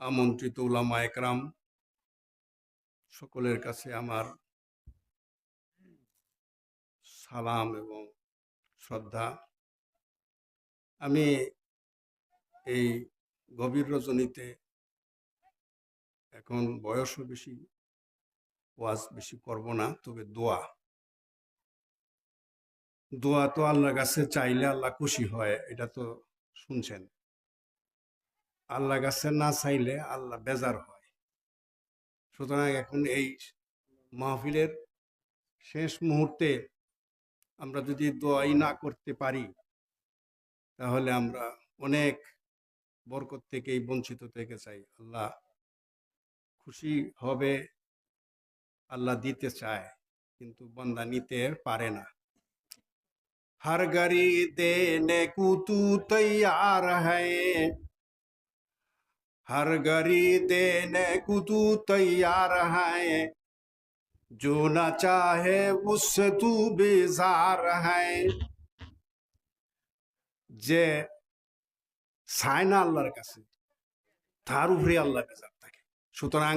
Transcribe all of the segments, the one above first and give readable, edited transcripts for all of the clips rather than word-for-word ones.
আমন্ত্রিত উলামা একরাম সকলের কাছে আমার সালাম এবং শ্রদ্ধা। আমি এই গভীর রজনীতে, এখন বয়সও বেশি, ওয়াজ বেশি করব না, তবে দোয়া তো আল্লাহর কাছে চাইলে আল্লাহ খুশি হয়, এটা তো শুনছেন। আল্লাহর কাছে না চাইলে আল্লাহ বেজার হয়। সুতরাং এখন এই মাহফিলের শেষ মুহূর্তে আমরা যদি দোয়াই না করতে পারি, তাহলে আমরা অনেক বরকত থেকেই বঞ্চিত থেকে চাই। আল্লাহ খুশি হবে, আল্লাহ দিতে চায়, কিন্তু বান্দা নিতে পারে না। हर घड़ी देने को तू तैयार है, हर घड़ी देने को तू तैयार है, जो ना चाहे उससे तू बेजार है। যে চায় না আল্লাহর কাছে, তার উপরে আল্লাহ বেজার থাকে। সুতরাং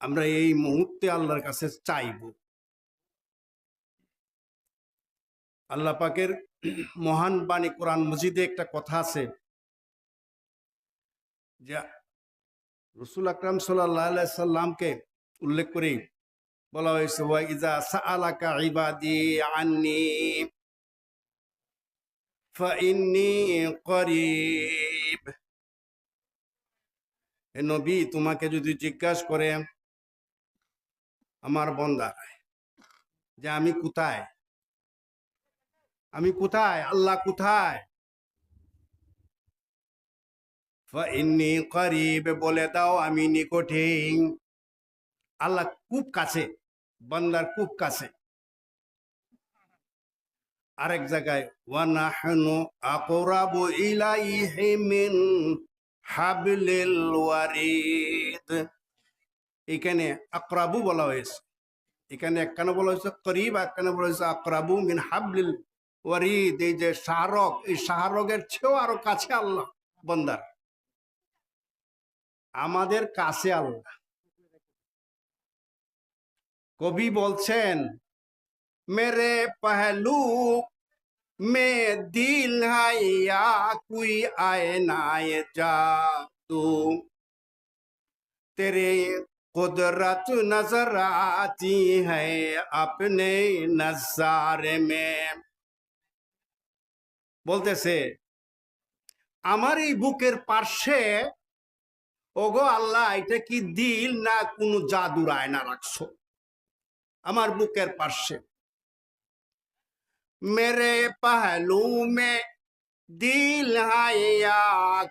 আমরা এই মুহূর্তে আল্লাহর কাছে চাইব। আল্লাহ পাকের মহান বাণী কোরআন মজিদে একটা কথা আছে, যে রসুল আকরাম সাল্লাল্লাহু আলাইহি সাল্লামকে উল্লেখ করে বলা হয়েছে, ওয়া ইজা সাআলাকা ইবাদি আন্নি ফাইন্নী করিব। হে নবী, তোমাকে যদি জিজ্ঞাসা করে আমার বান্দা যে আমি কোথায়, আল্লাহ কোথায়, ফাইন্নী করিব, বলে দাও আমি নিকটে। আল্লাহ খুব কাছে, বান্দার খুব কাছে। আরেক জায়গায় ওয়া নাহনু আকরাবু ইলাইহি মিন হাবলিল ওয়ারিদ। এখানে আকরাবু বলা হয়েছে, এখানে একখানে বলা হয়েছে করিব, একখানে বলা হয়েছে আকরাবু মিন হাবলিল ওয়ারিদ। এই যে শাহরগ, এই শাহরগের চেয়েও আরো কাছে আল্লাহ বান্দার। আমাদের কাছে আল্লাহ। কবি বলছেন, মেরে পহলু মে দিল है या कोई आयनाए जादू, तेरे कुदरत नजर आती है अपने नजारे में। বলতেছে আমার এই বুকের পাশে, ওগো আল্লাহ, এটা কি দিল না কোন জাদুর আয়না রাখছো আমার বুকের পাশে। मेरे पहलू में दिल है या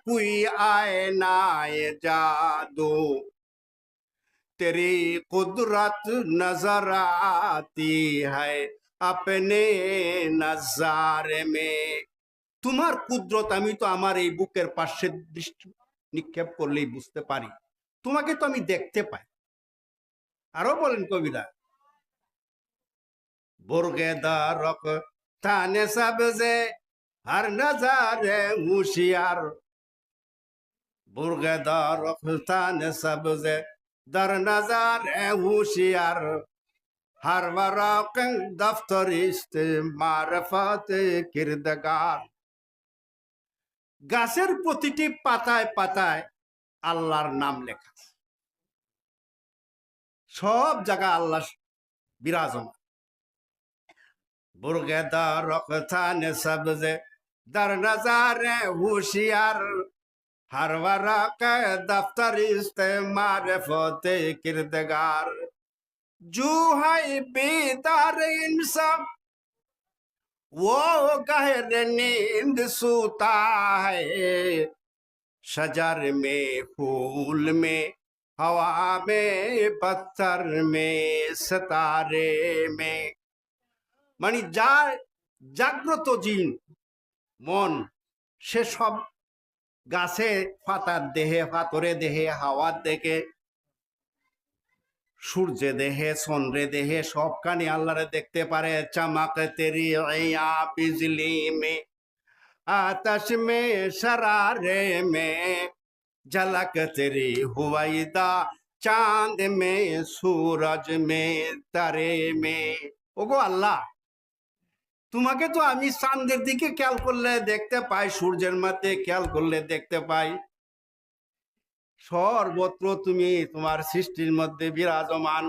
कोई आयनाए जादू, तेरी कुदरत नजर आती है अपने नजारे में। তোমার কুদরত আমি তো আমার এই বুকের পাশে দৃষ্টি নিক্ষেপ করলেই বুঝতে পারি, তোমাকে তো আমি দেখতে পাই। আরো বলেন কবিরা, বুরগেদারক ताने सबसे हर नजारे होशियार, बुरगेदार ताने सबसे दर नजारे होशियार, हर वराक दफ्तर इस्ते मारफत किरदगार। গাছের প্রতিটি পাতায় পাতায় আল্লাহর নাম লেখা, সব জায়গায় আল্লাহ বিরাজমান। बुरगेदार रखताने सबसे दर नजारे होशियार, हर वराक दफ्तर इस्ते मारिफते किरदगार। जो है बेदार इंसान वो गहरे नींद सोता है, शजर में फूल में हवा में पत्थर में सितारे में। মানে যার জাগ্রত জিন মন, সে সব গাছে পাতার দেহে, পাথরে দেহে, হাওয়ার দেখে, সূর্যে দেহে, চন্দ্রে দেহে, সবখানে আল্লাহরে দেখতে পারে। চমক তেরি আয়া বিজলি মে, আতশ মে শরারে মে, झलक तेरी हुवैदा चांद में सूरज में तारे में। ওগো আল্লাহ, তোমাকে তো আমি চাঁদের দিকে খেয়াল করলে দেখতে পাই, সূর্যের মধ্যে খেয়াল করলে দেখতে পাই, সর্বত্র তুমি তোমার সৃষ্টির মধ্যে বিরাজমান,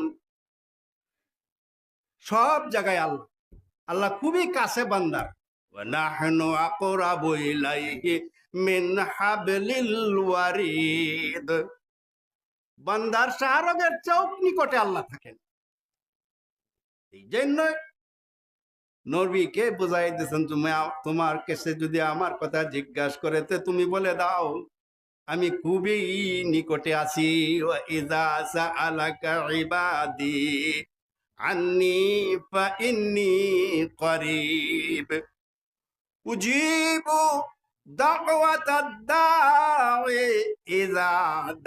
সব জায়গায় আল্লাহ। আল্লাহ খুবই কাছে বান্দার। ওয়ানাহনু আকরাবু ইলাইহি মিন হাবলিল ওয়ারিদ। বান্দার শাহরগের চৌক নিকটে আল্লাহ থাকেন। এই জন্য নবীকে বুঝাই দিয়েছেন, তুমি তোমার কাছে যদি আমার কথা জিজ্ঞাসা করে তো তুমি বলে দাও আমি খুবই নিকটে আছি। ইযা সাআলাকা ইবাদি আন্নি ফাইন্নী করিব উজিবু দাওয়াতাদ দাঈ ইযা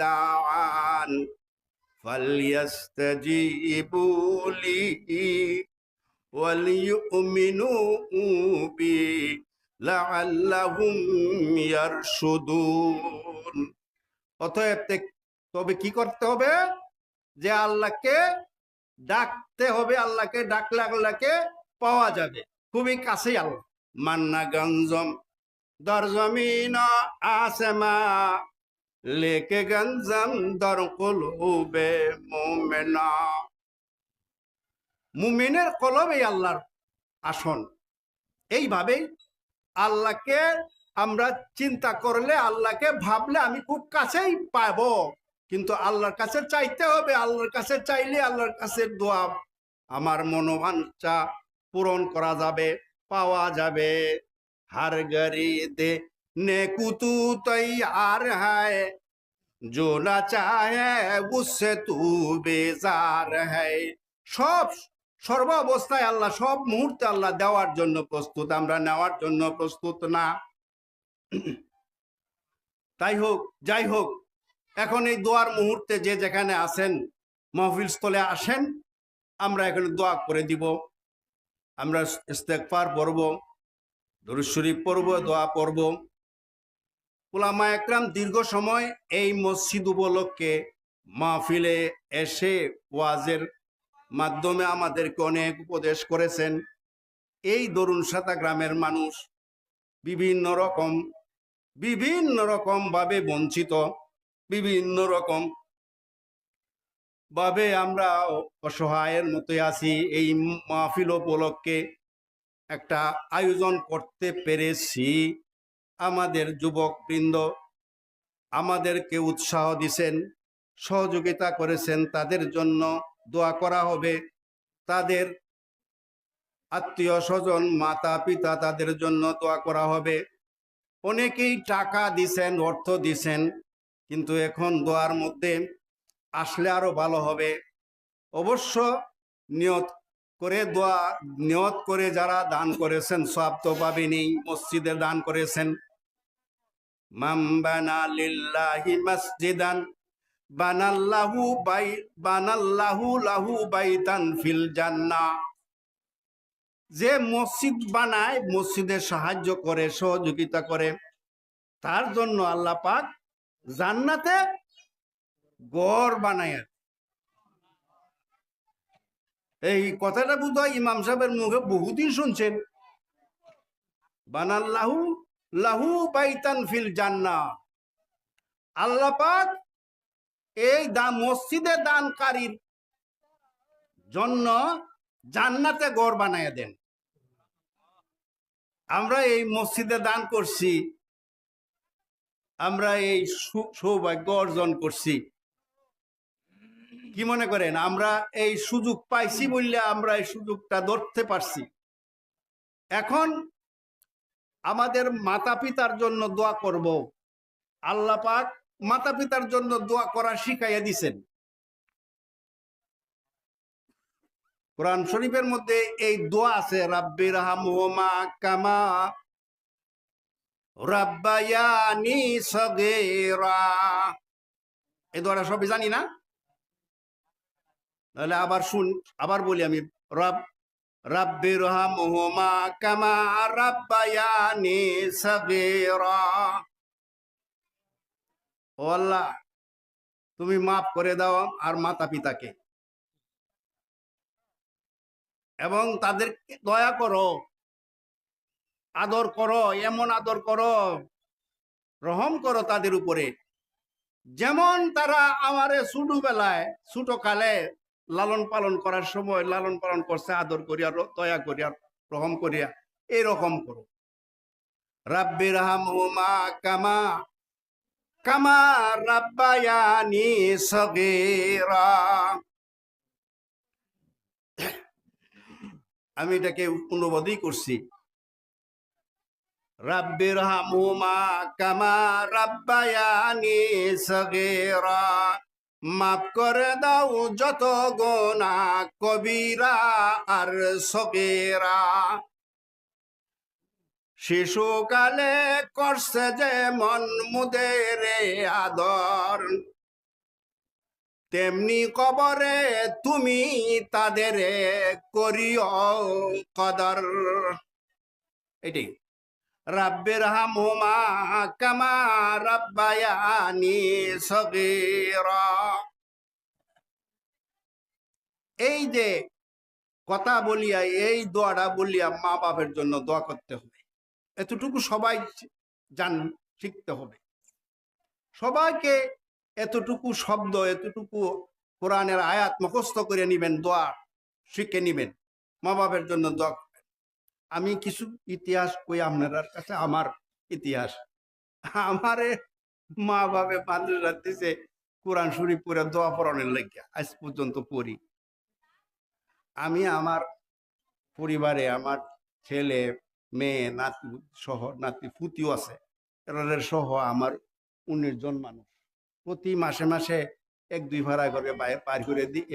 দাআন ফালইস্তাজিবু লি ওয়ালিউমিনু বি লাআল্লাহুম ইয়ারশুদুন। অতএব তবে কি করতে হবে? যে আল্লাহকে ডাকতে হবে, আল্লাহকে ডাকলে আল্লাহকে পাওয়া যাবে, খুবই কাছেই আল্লাহ। মান্না গঞ্জম দর জমিন আসমা লেকে গঞ্জম দর কুলুবে মুমিনা। মুমিনের কলবে আল্লাহর আসন। এইভাবেই আল্লাহকে আমরা চিন্তা করলে, আল্লাহকে ভাবলে আমি খুব কাছেই পাবো, কিন্তু আল্লাহর কাছে চাইতে হবে। আল্লাহর কাছে চাইলে আল্লাহর কাছে দোয়া, আমার মনোবাঞ্ছা পূরণ করা যাবে, পাওয়া যাবে। হার গরিদে নেকুতু তৈয়ার হয় जो ना चाहे उससे तू बेजार है। সব সর্ব অবস্থায় আল্লাহ, সব মুহূর্তে আল্লাহ দেওয়ার জন্য প্রস্তুত, আমরা নেওয়ার জন্য প্রস্তুত না। তাই হোক, যাই হোক, এখন এই দোয়ার মুহূর্তে যে যেখানে আছেন মাহফিল স্থলে আসেন, আমরা এখানে দোয়া করে দিব। আমরা ইস্তেগফার পড়ব, দুরূদ শরীফ পড়ব, দোয়া পড়ব। উলামা একরাম দীর্ঘ সময় এই মসজিদ উপলক্ষে মাহফিলে এসে ওয়াজের মাধ্যমে আমাদেরকে অনেক উপদেশ করেছেন। এই দরুন সাতা গ্রামের মানুষ বিভিন্ন রকম ভাবে বঞ্চিত, বিভিন্ন রকম ভাবে আমরা অসহায়ের মতো আছি। এই মাহফিল উপলক্ষে একটা আয়োজন করতে পেরেছি। আমাদের যুবকবৃন্দ আমাদেরকে উৎসাহ দিয়েছেন, সহযোগিতা করেছেন, তাদের জন্য দোয়া করা হবে। তাদের আত্মীয় স্বজন, মাতা পিতা, তাদের জন্য দোয়া করা হবে। অনেকেই টাকা দিছেন, অর্থ দিছেন, কিন্তু এখন দোয়ার মধ্যে আসলে আরো ভালো হবে। অবশ্য নিয়ত করে দোয়া, নিয়ত করে যারা দান করেছেন সওয়াব তো পাবেনই। মসজিদে দান করেছেন, মান বানা লিল্লাহি মসজিদান বানাল্লাহু লাহু বাইতান ফিল জান্নাহ। যে মসজিদ বানায়, মসজিদে সাহায্য করে, সহযোগিতা করে, তার জন্য আল্লাহ পাক জান্নাতে ঘর বানায়। এই কথাটা বোধহয় ইমাম সাহেবের মুখে বহুদিন শুনছেন। বানাল্লাহু লাহু বাইতান ফিল জান্নাহ। আল্লাহ পাক এই মসজিদে দানকারীর জন্য জান্নাতে ঘর বানায় দেন। আমরা এই মসজিদে দান করছি, আমরা এই সৌভাগ্য অর্জন করছি। কি মনে করেন? আমরা এই সুযোগ পাইছি বললে আমরা এই সুযোগটা ধরতে পারছি। এখন আমাদের মাতা পিতার জন্য দোয়া করব। আল্লাহ পাক মাতা পিতার জন্য দোয়া করা শিখাইয়া দিছেন। কোরআন শরীফের মধ্যে এই দোয়া আছে, রাব্বির হামহুমা কামা রাব্বায়ানি সগীরা। এই দোয়াটা সবই জানি না? তাহলে আবার বলি আমি, রাব্বির হামহুমা কামা রাব্বায়ানি সগীরা। ও আল্লাহ, তুমি মাফ করে দাও আর মাতা পিতাকে, এবং তাদেরকে দয়া করো, আদর করো, এমন আদর করো, রহম করো তাদের উপরে, যেমন তারা আমারে ছোটবেলায় ছোট কালে লালন পালন করার সময় লালন পালন করছে, আদর করিয়া, দয়া করিয়া, রহম করিয়া, এরকম করো। রাব্বির হামহুমা কামা কামা রাব্বায়ানি সগীরা। আমি এটাকে অনুবাদই করছি, রাব্বির হামহুমা কামা রাব্বায়ানি সগীরা, মাফ করে দাও যত গুনাহ কবিরা আর সগীরা। শিশুকালে করছে যেমন মুদের আদর, তেমনি কবরে তুমি তাদের করিও কদর। এটাই রাব্বির হামহুমা কামা রাব্বায়ানি সগীরা। এই যে কথা বলিয়া, এই দোয়াটা বলিয়া মা বাপের জন্য দোয়া করতে হবে, এতটুকু সবাই শিখতে হবে। সবাইকে এতটুকু শব্দ, এতটুকু কোরআনের আয়াত মুখস্থ করে নিবেন, দোয়া শিখে নিবেন, মা বাপের জন্য দোয়া করবেন। আমি কিছু ইতিহাস কই আপনার কাছে। আমার ইতিহাস, আমারে মা বাপে মাদ্রাসা দিছে কোরআন শরীফ পড়ে দোয়া পড়ানোর লাগিয়া, আজ পর্যন্ত পড়ি। আমি আমার পরিবারে আমার ছেলে মেয়ে নাতি সহ, নাতি ফুতিও আছে, এদের সহ আমার 19 জন মানুষ। প্রতি মাসে মাসে 1-2 ভাড়া করে পার করে দিই,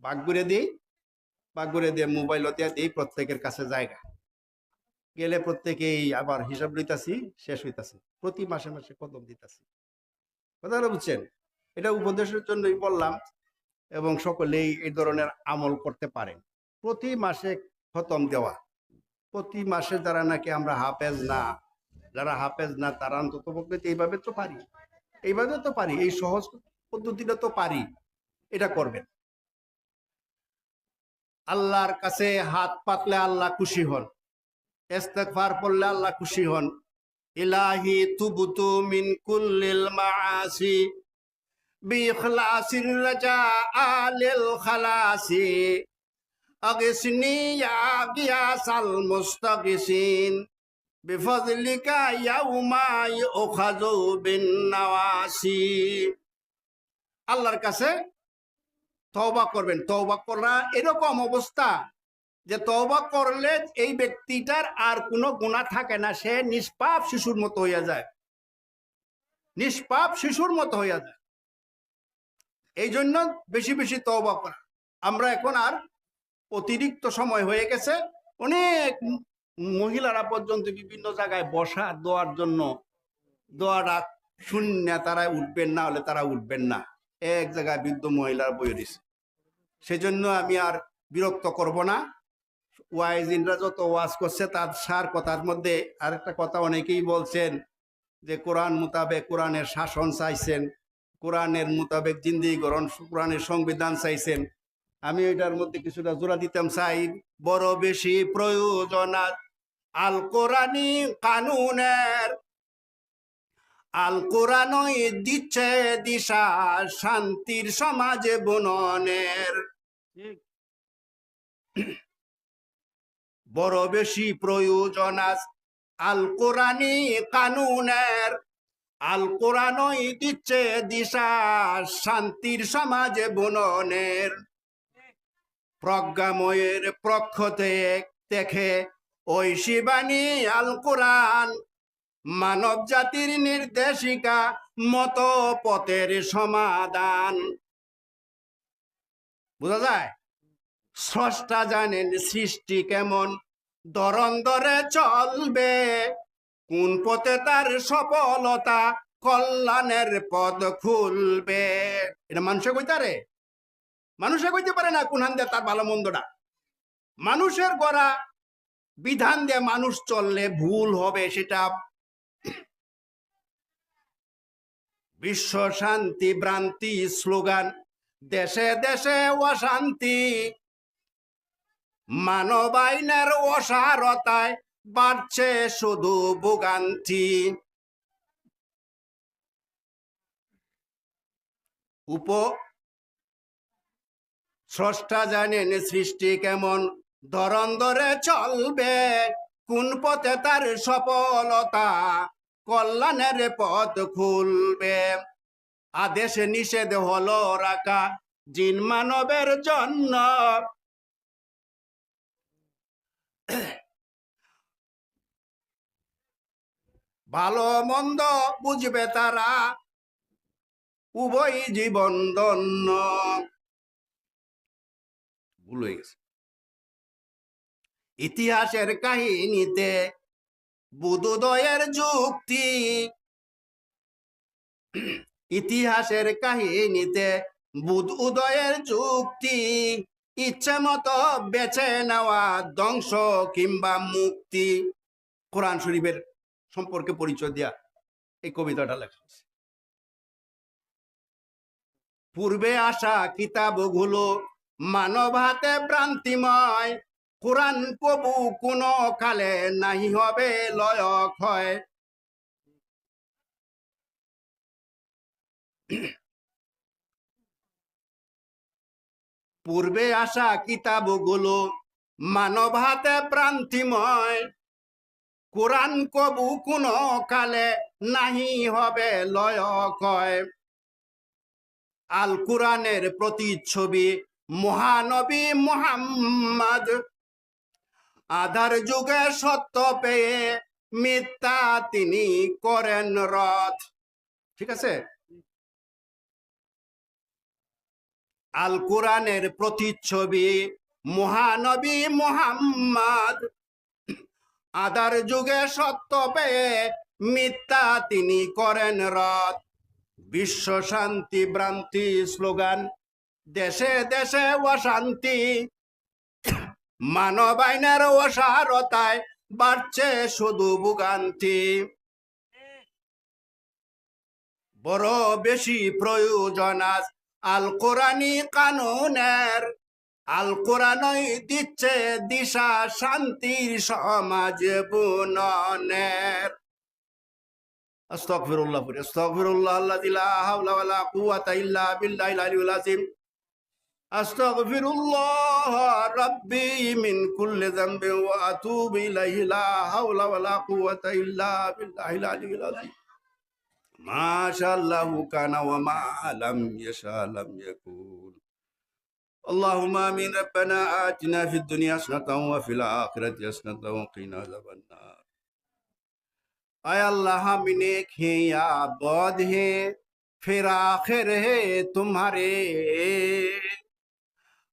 ভাগ করে দিয়ে মোবাইল দিই প্রত্যেকের কাছে জায়গা গেলে প্রত্যেকেই আবার হিসাব লইতাছি, শেষ হইতাছে, প্রতি মাসে মাসে কদম দিতাছি। কথাটা বুঝছেন? এটা উপদেশের জন্যই বললাম, এবং সকলেই এই ধরনের আমল করতে পারেন। প্রতি মাসে খতম দেওয়া, প্রতি মাসে যারা নাকি আমরা যারা হাফেজ না তারা অন্তত পক্ষে এইভাবে তো পারি, এই সহজ পদ্ধতিটা তো পারি, এটা করবেন। আল্লাহর কাছে হাত পাতলে আল্লাহ খুশি হন, ইস্তেগফার পড়লে আল্লাহ খুশি হন। ইলাহি তুবতু মিন কুল্লিল মাআসি বিইখলাসির রাজা লিল খালাসি, আগিসনি ইয়া গিয়াসাল মুস্তাগিসিন বিফজলিকা ইয়াউমা ইউখাযু বিন নাওয়াসি। আল্লাহর কাছে তওবা করবেন। তওবা করা এরকম অবস্থা যে তওবা করলে এই ব্যক্তিটার আর কোনো গুনাহ থাকে না, সে নিষ্পাপ শিশুর মতো হইয়া যায়, নিষ্পাপ শিশুর মতো হইয়া যায়। এই জন্য বেশি বেশি তওবা করা। আমরা এখন আর অতিরিক্ত সময় হয়ে গেছে, অনেক মহিলারা পর্যন্ত বিভিন্ন জায়গায় বসা দোয়ার জন্য, দোয়াটা শূন্য, তারা উঠবেন না, হলে তারা উঠবেন না, এক জায়গায় বৃদ্ধ মহিলার বই দিছে। সেজন্য আমি আর বিরক্ত করব না। ওয়াইজিনরা যত ওয়াজ করছে তার সার কথার মধ্যে আরেকটা কথা অনেকেই বলছেন যে কোরআন মোতাবেক কোরআনের শাসন চাইছেন, কোরআনের মোতাবেক জিন্দেগি গ্রহণ, কোরআনের সংবিধান চাইছেন। আমি এটার মধ্যে কিছুটা জোড়া দিতাম চাই, বড় বেশি প্রয়োজন আল কোরআনি কানুনের, আল কোরআনই দিচ্ছে দিশা শান্তির সমাজে বুননের। বড় বেশি প্রয়োজন আল কোরআনি কানুনের, আল কোরআনই দিচ্ছে দিশা শান্তির সমাজে বুননের। প্রজ্ঞাময়ের পক্ষ থেকে ওই শিবানী আল কোরআন, মানব জাতির নির্দেশিকা, মত পথের সমাধান। বোঝা যায়? স্রষ্টা জানেন সৃষ্টি কেমন, দরন দরে চলবে, কোন পথে তার সফলতা কল্যাণের পথ খুলবে। এটা মানুষে কইতারে, মানুষে কইতে পারে না কোন হান দিয়ে তার ভালো মন্দটা। মানুষের গড়া বিধান দিয়ে মানুষ চললে ভুল হবে, সেটা বিশ্ব শান্তি ভ্রান্তি স্লোগান, দেশে দেশে অশান্তি, মানব আইনের অসারতায় বাড়ছে শুধু ভোগান্তি। স্রষ্টা জানেন সৃষ্টি কেমন, ধরন ধরে চলবে, কোন পথে তার সফলতা, কল্যাণের পথ খুলবে। আদেশ নিষেধ হলো রাখা জিন মানবের জন্য, ভালো মন্দ বুঝবে তারা, উভয় জীবন ধন্য। ভুল হয়ে গেছে। ইতিহাসের কাহিনীতে বুদ্ধোদয়ের যুক্তি, ইতিহাসের কাহিনীতে বুধ উদয়ের যুক্তি, ইচ্ছে মতো বেছে নেওয়া ধ্বংস কিংবা মুক্তি। কোরআন শরীফের সম্পর্কে পরিচয় দেয়া এই কবিতাটা লেখা আছে। পূর্বে আসা কিতাবগুলো মানব হাতে ভ্রান্তিময়, কোরআন কবু কোন কালে নাহি হবে লয় ক্ষয়। পূর্বে আসা কিতাবগুলো মানব হাতে ভ্রান্তিময়, কোরআন কবু কোন কালে নাহি হবে লয় ক্ষয়। আল কোরআনের প্রতিচ্ছবি মহানবী মুহাম্মদ, আধার যুগে সত্য পেয়ে মিথ্যা তিনি করেন রদ। ঠিক আছে। আল কোরআনের প্রতিচ্ছবি মহানবী মুহাম্মদ, আধার যুগে সত্য পেয়ে মিথ্যা তিনি করেন রদ। বিশ্ব শান্তি ভ্রান্তি স্লোগান, দেশে দেশে অশান্তি, মানব আইনের অসারতায় বাড়ছে শুধু ভোগান্তি। বড় বেশি প্রয়োজন আজ আল কোরআনি কানুনের, আল কোরআনই দিচ্ছে দিশা শান্তির সমাজ বুননের। আস্তাগফিরুল্লাহ পড়ি, আস্তাগফিরুল্লাহ আল্লাযী লা হাওলা ওয়ালা কুওয়াতা ইল্লা বিল্লাহিল আলিয়্যিল আযীম। আস্তাগফিরুল্লাহ রাব্বি মিন কুল্লি যামবিন ওয়া আতুবু ইলাইহি, লা হাওলা ওয়ালা কুওয়াতা ইল্লা বিল্লাহিল আলিয়্যিল আযীম। মাশাআল্লাহু কানা ওয়া মা লাম ইয়াশা লাম ইয়াকুন। اللهم آمين. ربنا آتنا في الدنيا حسنة وفي الآخرة حسنة وقنا عذاب النار. आय अल्लाह हम नेक हैं या बौद हैं, फिर आखिर है तुम्हारे।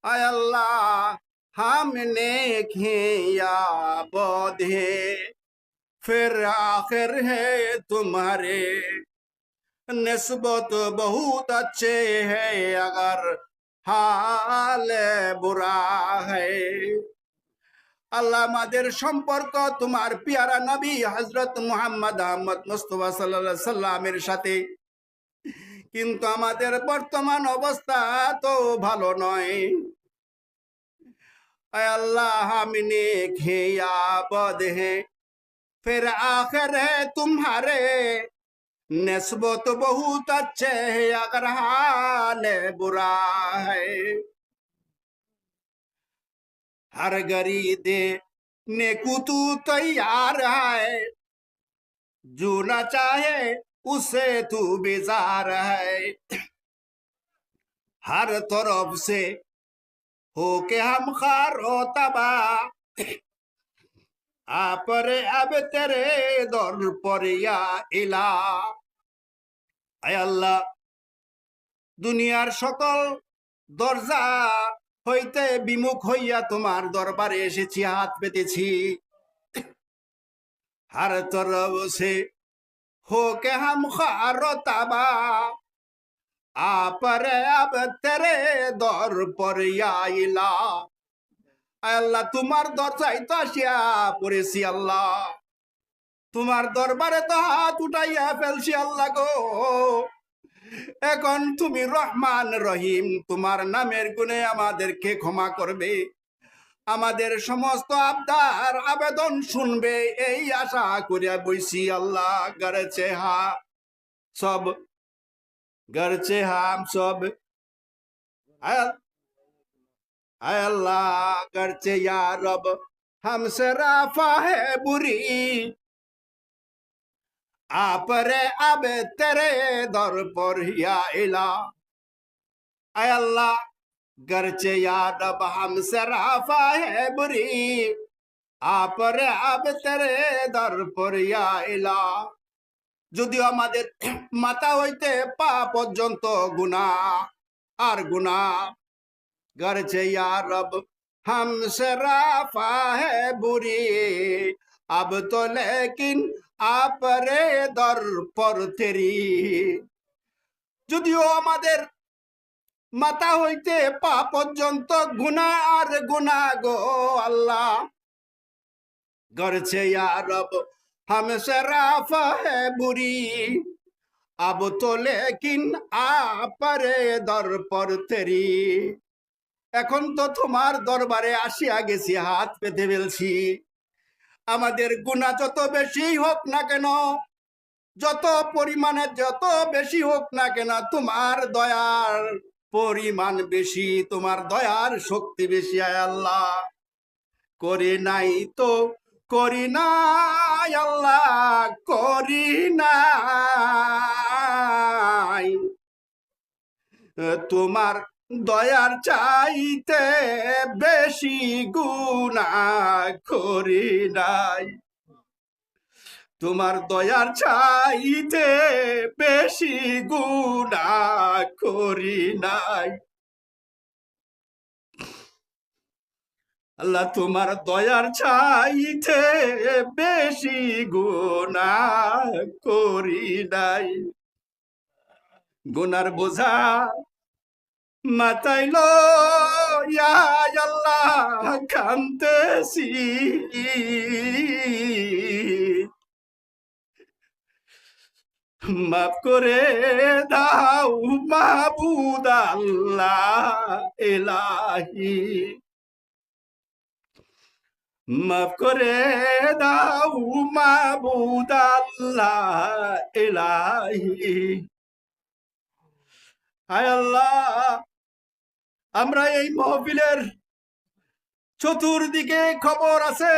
आय अल्लाह हम नेक हैं या बौद हैं, फिर आखिर है तुम्हारे। निस्बत बहुत अच्छे है अगर हाल बुरा है। আল্লাহ আমাদের সম্পর্ক তোমার পিয়ারা নবী হযরত মুহাম্মদ আহমদ মুস্তাফা সাল্লাল্লাহু আলাইহি সাল্লামের সাথে, কিন্তু আমাদের বর্তমান অবস্থা তো ভালো নয়। আয় আল্লাহ हम नेक हैं या बद हैं, फिर आखिर है तुम्हारे। निस्बत बहुत अच्छे है अगर हाल बुरा है। हर घड़ी देने को तू तैयार है, जो ना चाहे उसे तू बेजार है। हर तरफ से होके हम खारो तबाह, आप रे अब तेरे दर पर या इला। आय अल्लाह দুনিয়ার সকল দরজা হইতে বিমুখ হইয়া তোমার দরবারে এসেছি, হাত পেতেছি। हर तरफ से होके हम खारो तबा, आप रे अब तेरे दर पर या इला। আল্লাহ তোমার দরজায় তো আসিয়া পড়েছি আল্লাহ, তোমার দরবারে তো হাত উঠাইয়া ফেলছি আল্লাহ গো। এখন তুমি রহমান রহিম, তোমার নামের গুণে আমাদেরকে ক্ষমা করবে, আমাদের সমস্ত আবদার আবেদন শুনবে, এই আশা করিয়া বইছি আল্লাহ। গরছে হা সব, গরছে হাম সব, আয় আল্লাহ গরছে ইয়া রব हमसे राफा है बुरी, आप रे अब तेरे दर पर या इला। आय अल्लाह गरचे या रब हमसे राफा है बुरी, आप रे अब तेरे दर पर या इला। যদিও আমাদের মাথা হইতে পা পর্যন্ত গুনাহ আর গুনাহ, গরছে ইয়া রব हमसे राफा है बुरी, अब तो लेकिन आप रे दर पर तेरी। যদিও আমাদের মাথা হইতে পা পর্যন্ত গুনাহ আর গুনাহ গো আল্লাহ, গরছে ইয়া রব हमसे राफा है बुरी, अब तो लेकिन आप रे दर पर तेरी। এখন তো তোমার দরবারে আসিয়া গেছি, হাত পেতে ফেলছি। আমাদের গুনাহ যত বেশি হোক না কেন, যত পরিমাণে যত বেশি হোক না কেন, তোমার দয়ার পরিমাণ বেশি, তোমার দয়ার শক্তি বেশি। আয় আল্লাহ করি নাই তো, করি নাই আল্লাহ, করি নাই তোমার দয়ার চাইতে বেশি গুনাহ করি নাই, তোমার দয়ার চাইতে বেশি গুনাহ করি নাই। আল্লাহ তোমার দয়ার চাইতে বেশি গুনাহ করি নাই। গুনার বোঝা মাথায় লইয়া আল্লাহ কাঁদতেছি, মাফ করে দাও মাবুদ আল্লাহ এলাহি, মাফ করে দাও মাবুদ আল্লাহ এলাহি। হায় আল্লাহ, আমরা এই মাহফিলের চতুর্দিকে খবর আছে,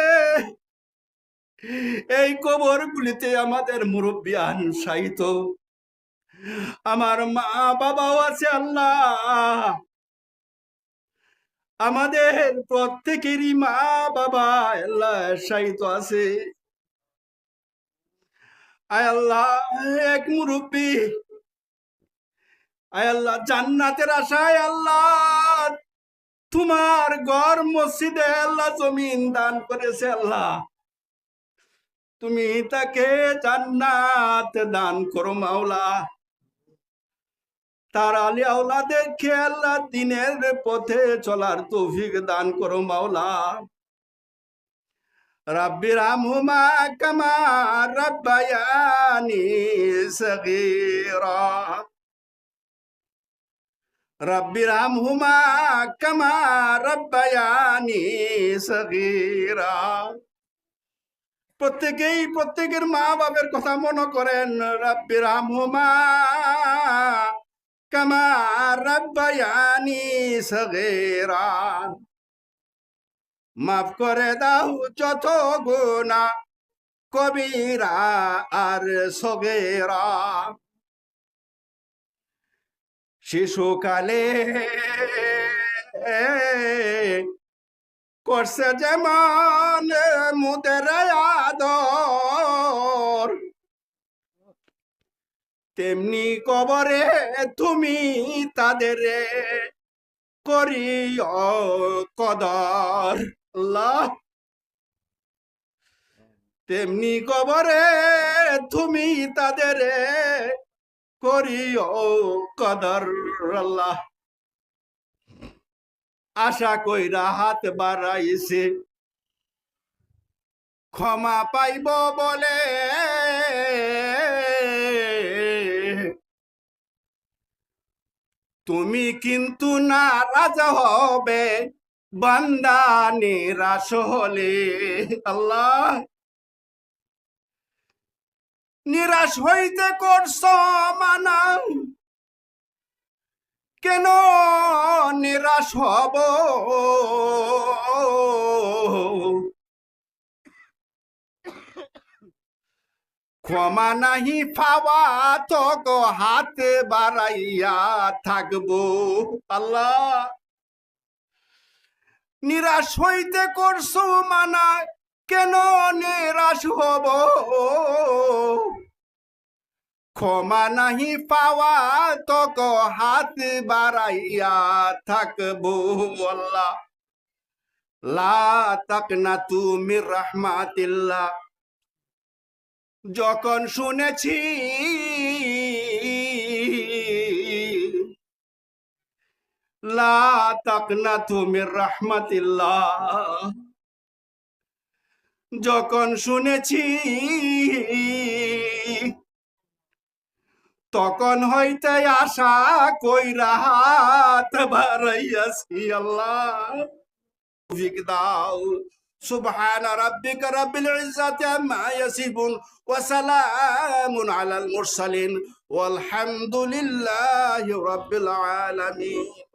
এই কবরগুলিতে আমাদের মুরব্বিয়ান শায়িত, আমার মা বাবাও আছে আল্লাহ, আমাদের প্রত্যেকেরই মা বাবা আল্লাহ শায়িত আছে। আয় আল্লাহ এক মুরব্বি আয় আল্লাহ জান্নাতের আশায় আল্লাহ তোমার ঘর মসজিদে আল্লাহ জমিন দান করেছে আল্লাহ, তুমি তাকে জান্নাত দান করো মাওলা। তার আলী আওলাদেরকে আল্লাহ দিনের পথে চলার তৌফিক দান করো মাওলা। রাব্বির হামহুমা কামা রাব্বায়ানি সগীরা, রাব্বির হামহুমা কামা রাব্বায়ানি সগীরা। প্রত্যেকেই প্রত্যেকের মা বাবার কথা মনে করেন। রাব্বির হামহুমা কামা রাব্বায়ানি সগীরা, মাফ করে দাও যত গুনাহ কবিরা আর সগীরা। শিশুকালে করছে যেমন মুদের আদর, তেমনি কবরে তুমি তাদের করিও কদর আল্লাহ, তেমনি কবরে তুমি তাদের করিও কদর আল্লাহ। আশা কইরা হাত বাড়াইছে ক্ষমা পাইব বলে, তুমি কিন্তু নারাজ হবে বান্দা নিরাশ হলে। আল্লাহ, নিরাশ হইতে করছ মানা, কেন নিরাশ হব? ক্ষমা নাহি পাওয়া তো গো হাত বাড়াইয়া থাকবো। আল্লাহ, নিরাশ হইতে করছো মানা, কেন নিরাশ হব? ক্ষমা নাহি পাওয়া তো গো হাত বাড়াইয়া থাকবো। আল্লাহ, লা তাকনাতু মির রাহমাতিল্লাহ। যখন শুনেছি লা তাকনাতু মির রাহমাতিল্লাহ, যখন শুনেছি তখন হইতে আশা কইরা হাত বাড়াইয়াছি। আল্লাহ, তৌফিক দাও। সুবহান রাব্বিকা রাব্বিল ইজ্জাতি আম্মা ইয়াসিফুন ওয়া সালামুন আলাল মুরসালিন ওয়ালহামদুলিল্লাহি রাব্বিল আলামিন।